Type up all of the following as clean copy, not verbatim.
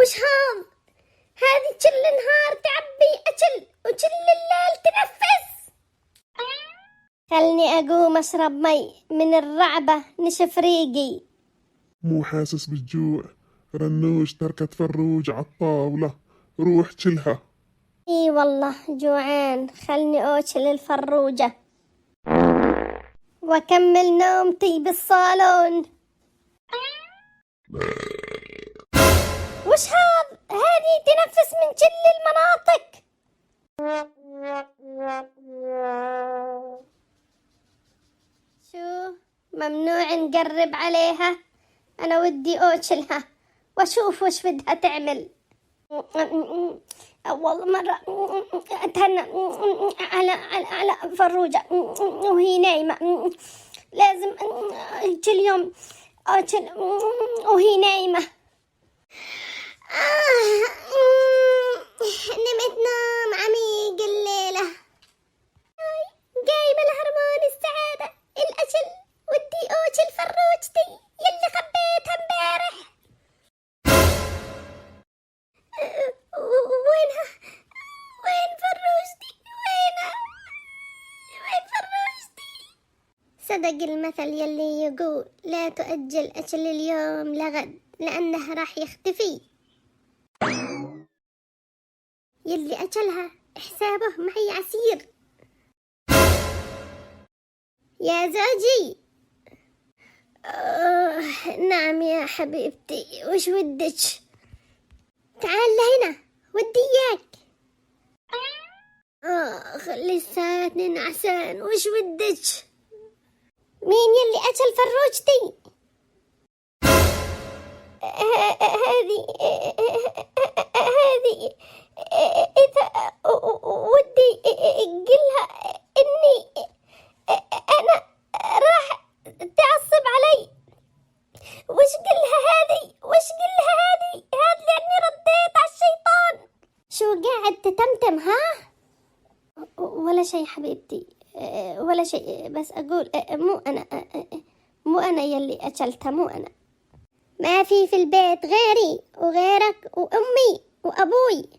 وش هذه كل نهار تعبي أكل وكل الليل تنفس. خلني أقوم أشرب مي من الرعبة نشف ريقي. مو حاسس بالجوع؟ رنوش تركت فروج عالطاولة، روح كلها. اي والله جوعان، خلني أوكل الفروجة وأكمل نومتي بالصالون. وش هذه تنفس من كل المناطق. شو ممنوع نقرب عليها، أنا ودي أوكلها وأشوف وش بدها تعمل. أول مرة أتهنى على فروجة وهي نايمة، لازم كل يوم أكل وهي نايمة. نمت نوم عميق الليلة، قايمة لهرمون السعادة الأكل، ودي أوكل فروجتي يلي خبيتها امبارح. وينها؟ وين فروجتي؟ وين فروجتي؟ صدق المثل يلي يقول لا تؤجل أكل اليوم لغد لأنه راح يختفي. يلي أكلها حسابه معي عسير. يا زوجي. نعم يا حبيبتي، وش ودك؟ تعال لهنا ودي إياك. لساتني نعسان، وش ودك؟ مين يلي أكل فروجتي؟ هذه إذا ودي قلها إني أنا راح تعصب علي. وش قلها هذه؟ هذا لأني رديت على الشيطان. شو قاعد تتمتم ها؟ ولا شيء حبيبتي، ولا شيء، بس أقول مو أنا يلي أكلتها، مو أنا. ما في البيت غيري وغيرك وأمي وأبوي.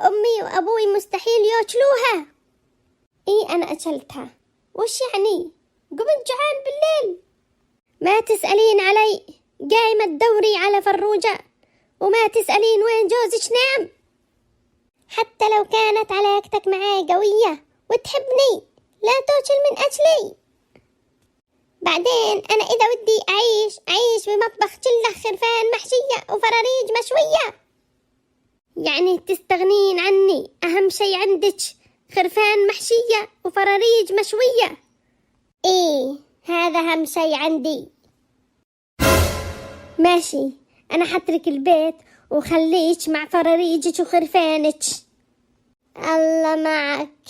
أمي وأبوي مستحيل يأكلوها. إيه أنا أكلتها، وش يعني؟ قمت جوعان بالليل. ما تسألين علي، قايمة تدوري على فروجة وما تسألين وين جوزك نام. حتى لو كانت علاقتك معاي قوية وتحبني لا تأكل من أكلي. بعدين أنا إذا ودي أعيش بمطبخ كله خرفان محشية وفراريج مشوية. يعني تستغنين عني؟ أهم شي عندك خرفان محشية وفراريج مشوية. إيه هذا أهم شي عندي. ماشي، أنا حترك البيت وخليك مع فراريجك وخرفانك. الله معك،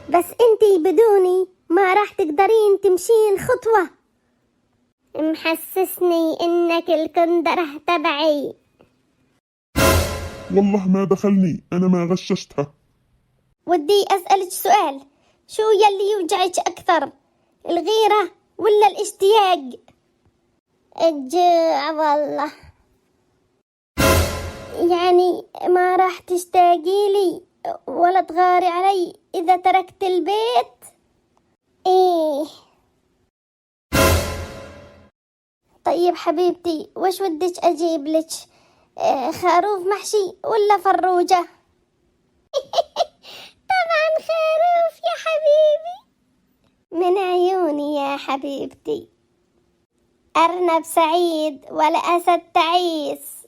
بس انتي بدوني ما راح تقدرين تمشين خطوة. محسسني انك الكندرة تبعي. والله ما دخلني، أنا ما غششتها. ودي أسألك سؤال، شو يلي يوجعك أكثر، الغيرة ولا الاشتياق؟ الجوع والله. يعني ما راح تشتاقي لي ولا تغاري علي إذا تركت البيت؟ إيه طيب حبيبتي، وش ودك أجيب لك؟ خروف محشي ولا فروجة؟ طبعا خروف يا حبيبي. من عيوني يا حبيبتي. أرنب سعيد ولا أسد تعيس.